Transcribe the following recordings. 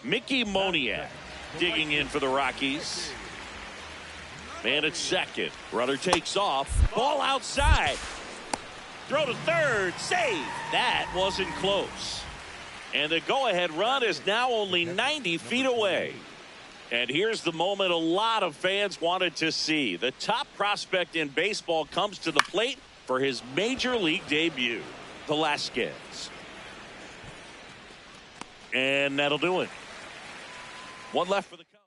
Mickey Moniak digging in for the Rockies. Man at second. Runner takes off. Ball outside. Throw to third. Save. That wasn't close. And the go-ahead run is now only 90 feet away. And here's the moment a lot of fans wanted to see. The top prospect in baseball comes to the plate for his major league debut. Velasquez. And that'll do it. One left for the Cubs.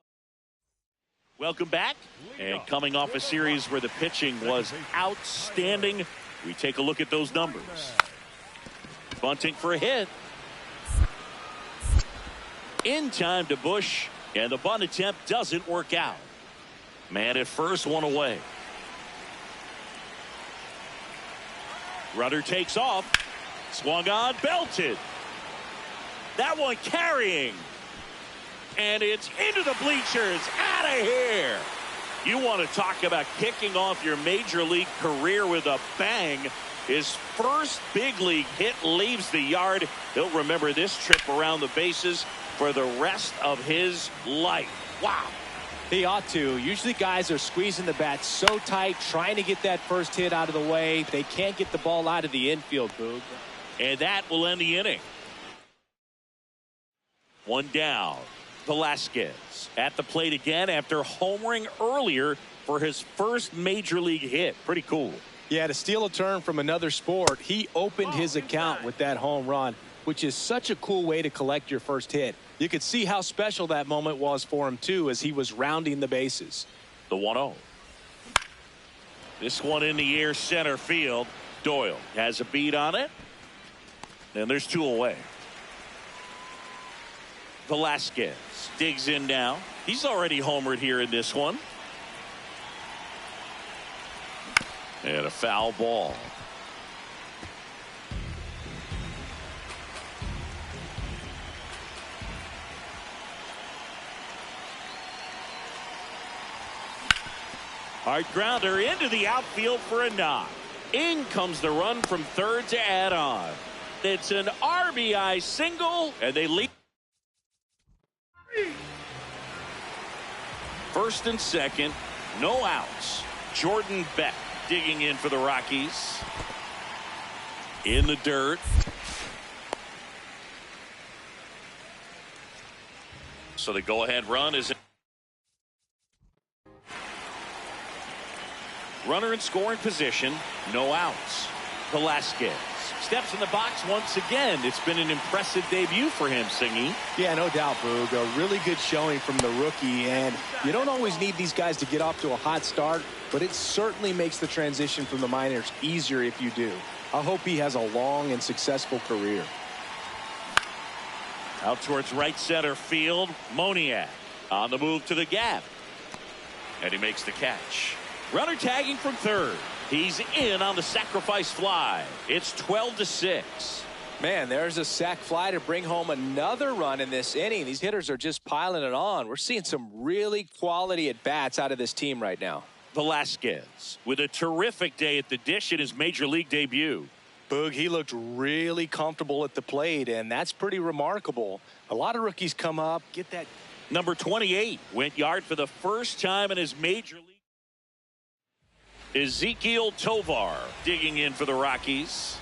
Welcome back. And coming off a series where the pitching was outstanding, we take a look at those numbers. Bunting for a hit. In time to Bush, and the bunt attempt doesn't work out. Man at first, one away. Runner takes off. Swung on, belted. That one carrying. And it's into the bleachers. Out of here. You want to talk about kicking off your major league career with a bang. His first big league hit leaves the yard. He'll remember this trip around the bases for the rest of his life. Wow. He ought to. Usually guys are squeezing the bat so tight, trying to get that first hit out of the way. They can't get the ball out of the infield, Boog. And that will end the inning. One down. Velasquez at the plate again after homering earlier for his first major league hit. Pretty cool. Yeah, to steal a turn from another sport, he opened his account with that home run, which is such a cool way to collect your first hit. You could see how special that moment was for him, too, as he was rounding the bases. The 1-0. This one in the air center field. Doyle has a beat on it. And there's two away. Velasquez digs in now. He's already homered here in this one. And a foul ball. Hard grounder into the outfield for a knock. In comes the run from third to add on. It's an RBI single, and they lead. First and second, no outs. Jordan Beck digging in for the Rockies. In the dirt. So the go-ahead run is. Runner in scoring position, no outs. Velasquez steps in the box once again. It's been an impressive debut for him, Singy. Yeah, no doubt, Boog. A really good showing from the rookie, and you don't always need these guys to get off to a hot start, but it certainly makes the transition from the minors easier if you do. I hope he has a long and successful career. Out towards right center field, Moniak on the move to the gap. And he makes the catch. Runner tagging from third. He's in on the sacrifice fly. It's 12-6. Man, there's a sac fly to bring home another run in this inning. These hitters are just piling it on. We're seeing some really quality at-bats out of this team right now. Velasquez with a terrific day at the dish in his major league debut. Boog, he looked really comfortable at the plate, and that's pretty remarkable. A lot of rookies come up, get that. Number 28 went yard for the first time in his major league. Ezequiel Tovar digging in for the Rockies.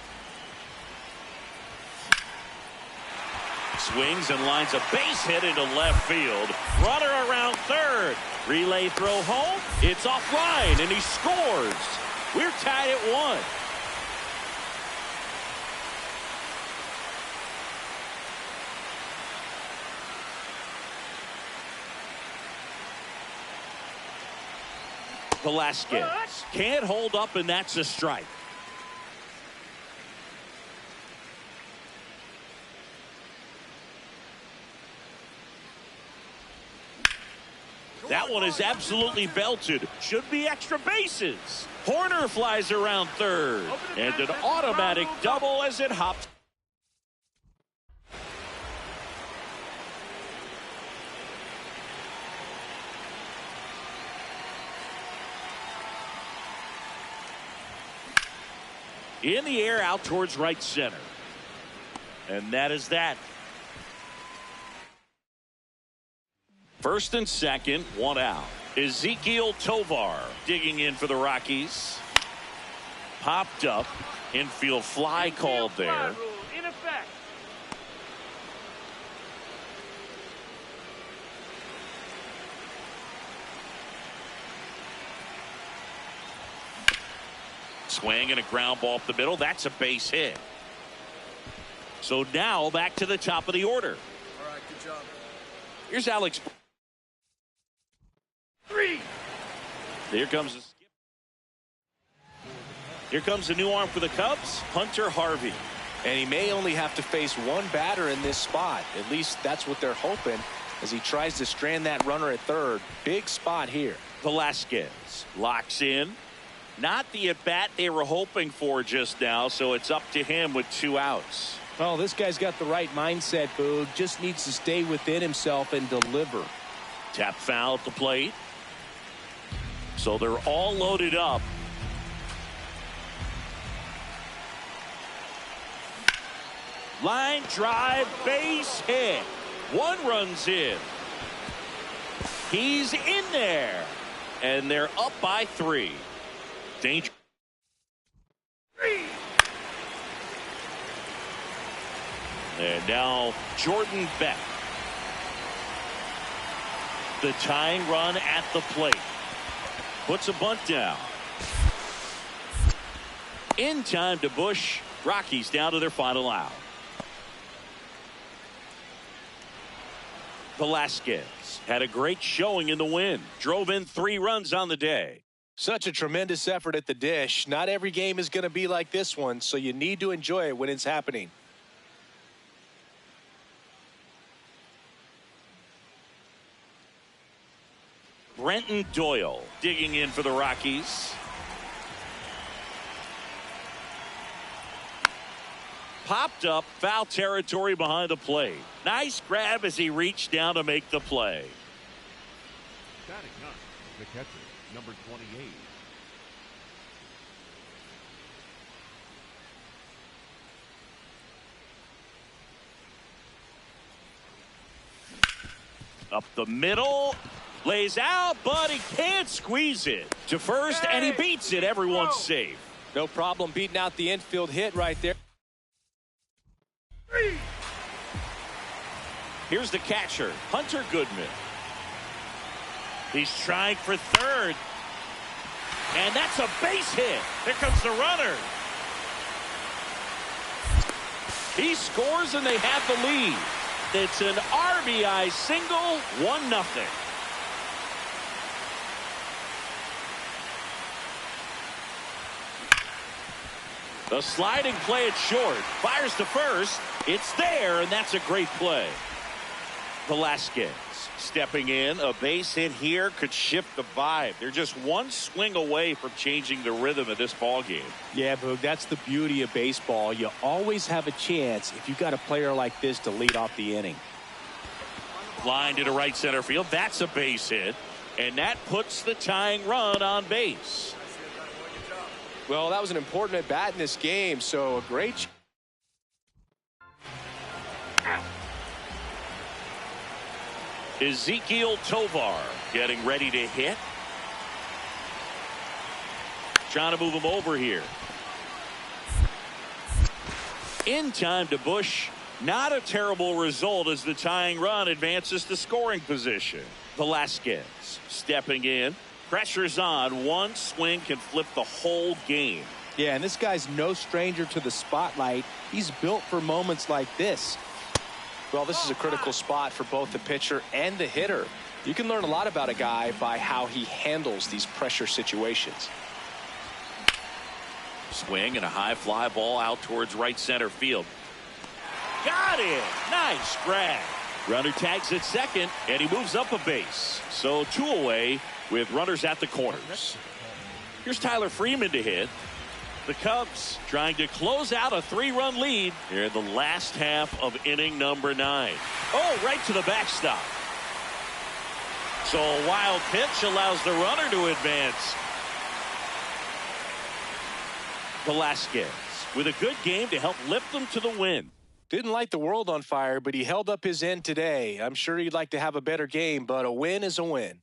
Swings and lines a base hit into left field. Runner around third. Relay throw home. It's offline, and he scores. We're tied at 1. Velasquez can't hold up, and that's a strike. That one is absolutely belted. Should be extra bases. Horner flies around third, and an automatic double as it hops. In the air out towards right center. And that is that. First and second, one out. Ezequiel Tovar digging in for the Rockies. Popped up. Infield fly called there. In effect. Swing and a ground ball up the middle. That's a base hit. So now back to the top of the order. All right, good job. Here's Alex. Three. Here comes the skip. Here comes the new arm for the Cubs, Hunter Harvey. And he may only have to face one batter in this spot. At least that's what they're hoping as he tries to strand that runner at third. Big spot here. Velasquez locks in. Not the at-bat they were hoping for just now, so it's up to him with 2 outs. Well, this guy's got the right mindset, Boog. Just needs to stay within himself and deliver. Tap foul at the plate. So they're all loaded up. Line drive, base hit. 1 run's in. He's in there. And they're up by 3. Danger. And now Jordan Beck. The tying run at the plate. Puts a bunt down. In time to Bush. Rockies down to their final out. Velasquez had a great showing in the win. Drove in 3 runs on the day. Such a tremendous effort at the dish. Not every game is going to be like this one, so you need to enjoy it when it's happening. Brenton Doyle digging in for the Rockies. Popped up, foul territory behind the plate. Nice grab as he reached down to make the play. Batting up, the catcher, number 28. Up the middle, lays out, but he can't squeeze it to first, and he beats it. Everyone's safe. No problem beating out the infield hit right there. Here's the catcher, Hunter Goodman. He's trying for third. And that's a base hit. Here comes the runner. He scores and they have the lead. It's an RBI single, 1-0. The sliding play at short. Fires to first. It's there, and that's a great play. Velasquez stepping in. A base hit here could shift the vibe. They're just 1 swing away from changing the rhythm of this ball game. Yeah, Boog, that's the beauty of baseball. You always have a chance if you've got a player like this to lead off the inning. Line to right center field. That's a base hit. And that puts the tying run on base. Well, that was an important at bat in this game, so a great. Ezequiel Tovar getting ready to hit. Trying to move him over here. In time to Bush. Not a terrible result as the tying run advances to scoring position. Velasquez stepping in. Pressure's on. 1 swing can flip the whole game. Yeah, and this guy's no stranger to the spotlight. He's built for moments like this. Well, this is a critical spot for both the pitcher and the hitter. You can learn a lot about a guy by how he handles these pressure situations. Swing and a high fly ball out towards right center field. Got it. Nice grab. Runner tags at second, and he moves up a base. So 2 away with runners at the corners. Here's Tyler Freeman to hit. The Cubs trying to close out a 3-run lead here in the last half of inning number 9. Oh, right to the backstop. So a wild pitch allows the runner to advance. Velasquez with a good game to help lift them to the win. Didn't light the world on fire, but he held up his end today. I'm sure he'd like to have a better game, but a win is a win.